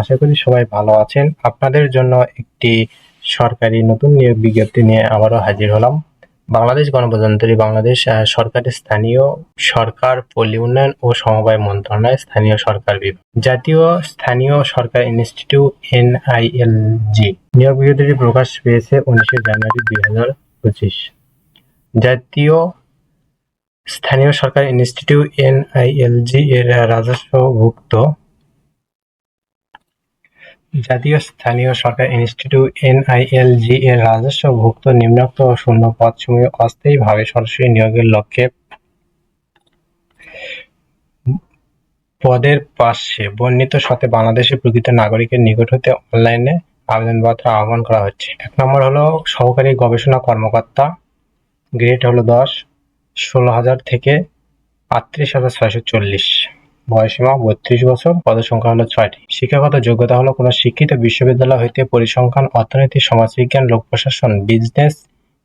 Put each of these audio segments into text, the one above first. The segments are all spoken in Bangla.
আশা করি সবাই ভালো আছেন। আপনাদের জন্য একটি সরকারি নতুন নিয়োগ বিজ্ঞপ্তি নিয়ে আবারও হাজির হলাম। বাংলাদেশ গণপ্রজাতন্ত্রী বাংলাদেশ সরকারের স্থানীয় সরকার, পল্লী উন্নয়ন ও সমবায় মন্ত্রণালয়, স্থানীয় সরকার বিভাগ, জাতীয় স্থানীয় সরকার ইনস্টিটিউট NILG। নিয়োগ বিজ্ঞপ্তিটি প্রকাশ পেয়েছে 19 জানুয়ারি 2025। জাতীয় স্থানীয় সরকার ইনস্টিটিউট NILG এর রাজস্বভুক্ত জাতীয় স্থানীয় সরকার ইনস্টিটিউট NILG এর রাজস্বভুক্ত নিম্নোক্ত শূন্য পদসমূহে অস্থায়ীভাবে সরাসরি নিয়োগের লক্ষ্যে পদের পাশে বর্ণিত শর্তে বাংলাদেশের প্রকৃত নাগরিকের নিকট হতে অনলাইনে আবেদনপত্র আহ্বান করা হচ্ছে। 1 নম্বর হলো সহকারী গবেষণা কর্মকর্তা, গ্রেড হলো 10, 16,000 থেকে 38,640, বয়সীমা 32 বছর, পদসংখ্যা হলো 6টি। শিক্ষাগত যোগ্যতা হলো কোনো শিক্ষিত বিশ্ববিদ্যালয় হইতে পরিসংখ্যান, অর্থনীতি, সমাজবিজ্ঞান, লোক প্রশাসন, বিজনেস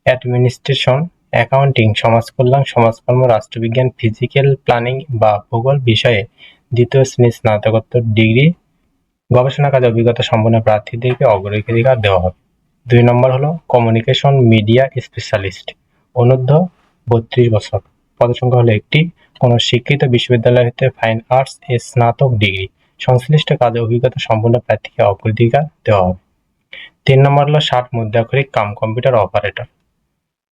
অ্যাডমিনিস্ট্রেশন, অ্যাকাউন্টিং, সমাজকল্যাণ, সমাজকর্ম, রাষ্ট্রবিজ্ঞান, ফিজিক্যাল প্ল্যানিং বা ভূগোল বিষয়ে 2য় শ্রেণীর স্নাতকোত্তর ডিগ্রি, গবেষণা কাজে অভিজ্ঞতা সম্পন্ন প্রার্থীদেরকে অগ্রাধিকার দেওয়া হবে। 2 নম্বর হলো কমিউনিকেশন মিডিয়া স্পেশালিস্ট, অনূর্ধ্ব 32 বছর, পদসংখ্যা হলো 1টি। কোন শিক্ষিত বিশ্ববিদ্যালয় হতে ফাইন আর্টস এ স্নাতক ডিগ্রি, সংশ্লিষ্ট কাজে অভিজ্ঞতা সম্পন্ন প্রার্থীকে অগ্রাধিকার দেওয়া হবে। 3 নম্বর হলো 60 মুদ্রাক্ষরিক কাম কম্পিউটার অপারেটর,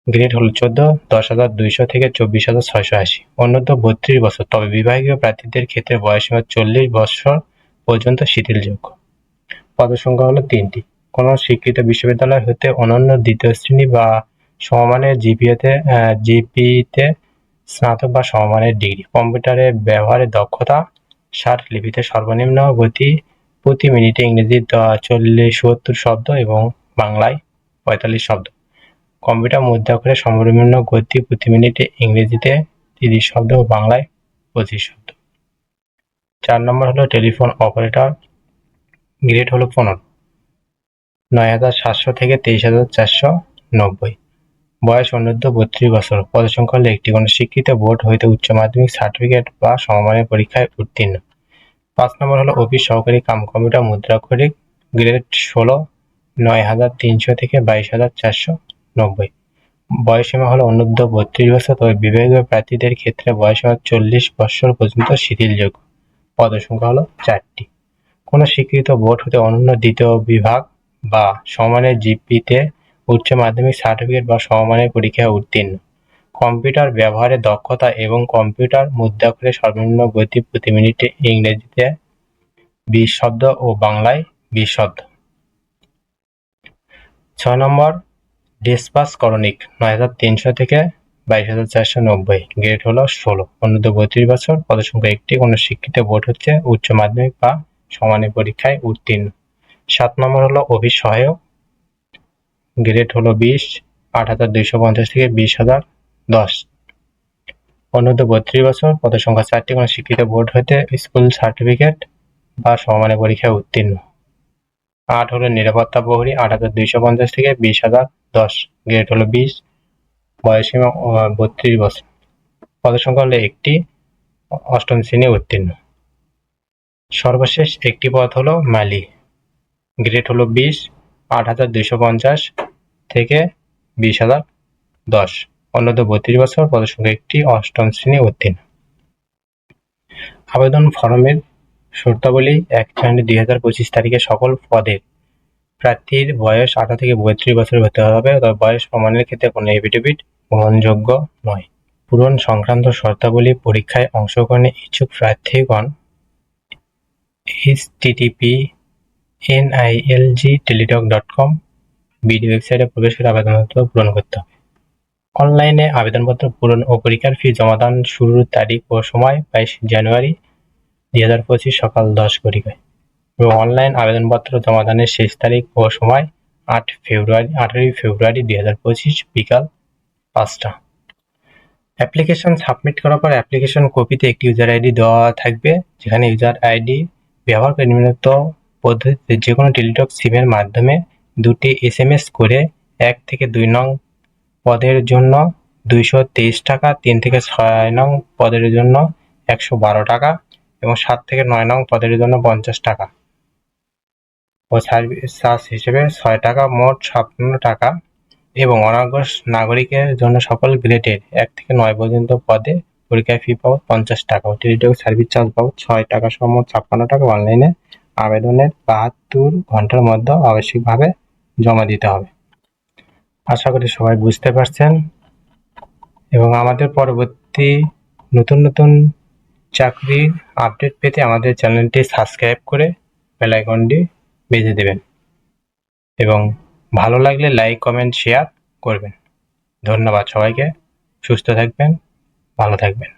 গ্রেড হলো 14, 10,200 থেকে 24,680, অনূর্ধ্ব 32 বছর, তবে বিভাগীয় প্রার্থীদের ক্ষেত্রে বয়সীমা 40 বছর পর্যন্ত শিথিলযোগ্য। পদসংখ্যা হলো 3টি। কোন শিক্ষিত বিশ্ববিদ্যালয় হতে অনন্য 2য় শ্রেণী বা সমমানের জিপিতে স্নাতক বা সমমানের ডিগ্রি, কম্পিউটারের ব্যবহারে দক্ষতা 60, লিপিতে সর্বনিম্ন গতি প্রতি মিনিটে ইংরেজি 70 শব্দ এবং বাংলায় 45 শব্দ, কম্পিউটার মুদ্রাক্ষরে সর্বনিম্ন গতি প্রতি মিনিটে ইংরেজিতে 30 শব্দ ও বাংলায় 25 শব্দ। 4 নম্বর হলো টেলিফোন অপারেটর, গ্রেড হলো 15, 9,700 থেকে 23,490, বয়স অনূর্ধ্ব 32 বছর, পদসংখ্যা হলো 1টি। কোনো শিক্ষিত বোর্ড হইতে উচ্চ মাধ্যমিক সার্টিফিকেট বা সমমানের পরীক্ষায় উত্তীর্ণ। 5 নম্বর হলো অফিস সহকারী কাম কম্পিউটার মুদ্রাক্ষরিক, গ্রেড 16, 9,300 থেকে 22,490, বয়সীমা হলো অনূর্ধ্ব 32 বছর, তবে বিভাগীয় প্রার্থীদের ক্ষেত্রে বয়সীমা 40 বছর পর্যন্ত শিথিলযোগ্য। পদসংখ্যা হলো 4টি। কোন স্বীকৃত বোর্ড হতে অনন্য 2য় বিভাগ বা সমমানের জিপিতে উচ্চ মাধ্যমিক সার্টিফিকেট বা সমমানের পরীক্ষায় উত্তীর্ণ, কম্পিউটার ব্যবহারে দক্ষতা এবং কম্পিউটার মুদ্রাক্ষরে সর্বনিম্ন গতি প্রতি মিনিটে ইংরেজিতে 20 শব্দ ও বাংলায় 20 শব্দ। 6 নম্বর ডিসপাস করণিক, 9,300 থেকে 22,490, গ্রেড হলো 16, অনূর্ধ্ব 32 বছর, পদসংখ্যা 1টি। কোন শিক্ষিত বোর্ড হচ্ছে উচ্চ মাধ্যমিক বা সমানের পরীক্ষায় উত্তীর্ণ। 7 নম্বর হলো অফিস সহায়ক, গ্রেড হলো 20, 8,250 থেকে 20,010, অনূর্ধ্ব 32 বছর, পদসংখ্যা 4টি। কোন শিক্ষিত বোর্ড হতে স্কুল সার্টিফিকেট বা সমমানের পরীক্ষায় উত্তীর্ণ। 8 হলো নিরাপত্তা প্রহরী, 8,250 থেকে 20,010, গ্রেড হলো 20, বয়সীমা 32 বছর, পদসংখ্যা হলো 1টি, 8ম শ্রেণী উত্তীর্ণ। সর্বশেষ একটি পদ হলো মালি, গ্রেড হলো 20, 8,250 থেকে 20,010, অনূর্ধ্ব 32 বছর, পদসংখ্যা 1টি, 8ম শ্রেণী উত্তীর্ণ। আবেদন ফরমের শর্তাবলী: 1 জানুয়ারি 2025 তারিখে সকল পদের প্রার্থীর বয়স 18 থেকে 32 বছর হতে হবে, তবে বয়স প্রমাণের ক্ষেত্রে কোনো এফিডেভিট গ্রহণযোগ্য নয়। পূরণ সংক্রান্ত শর্তাবলী: পরীক্ষায় অংশগ্রহণে ইচ্ছুক প্রার্থীগণ http://nilgteletalk.com বিডি ওয়েবসাইটে প্রবেশ করে আবেদনপত্র পূরণ করতে হবে। অনলাইনে আবেদনপত্র পূরণ ও পরীক্ষার ফি জমাদান শুরুর তারিখ ও সময় 22 জানুয়ারি 2025 সকাল 10 ঘটিকায় এবং অনলাইন আবেদনপত্র জমাদানের শেষ তারিখ ও সময় 18 ফেব্রুয়ারি 2025 বিকাল 5টা। অ্যাপ্লিকেশন সাবমিট করার পর অ্যাপ্লিকেশন কপিতে একটি ইউজার আইডি দেওয়া থাকবে, যেখানে ইউজার আইডি ব্যবহার করে নিম্নোক্ত পদ্ধতিতে যে কোনো টেলিটক সিমের মাধ্যমে 2টি SMS করে 1 থেকে 2 নং পদের জন্য 223 টাকা, 3 থেকে 6 নং পদের জন্য 112 টাকা এবং 7 থেকে 9 নং পদের জন্য 50 টাকা ও সার্ভিস চার্জ হিসেবে ৬ টাকা, মোট ৫৭ টাকা। এবং অনাগ্রস নাগরিকের জন্য সকল গ্রেডের ১ থেকে ৯ পর্যন্ত পদে পরীক্ষার ফি বাবদ ৫০ টাকা ও টেলিটক সার্ভিস চার্জ বাবদ ৬ টাকা সহ মোট ৫৬ টাকা অনলাইনে আবেদনের ৭২ ঘন্টার মধ্যে আবশ্যিকভাবে জমা দিতে হবে। আশা করি সবাই বুঝতে পারছেন এবং আমাদের পরবর্তী নতুন চাকরির আপডেট পেতে আমাদের চ্যানেলটি সাবস্ক্রাইব করে বেল আইকনটি বেজে দেবেন এবং ভালো লাগলে লাইক, কমেন্ট, শেয়ার করবেন। ধন্যবাদ সবাইকে। সুস্থ থাকবেন, ভালো থাকবেন।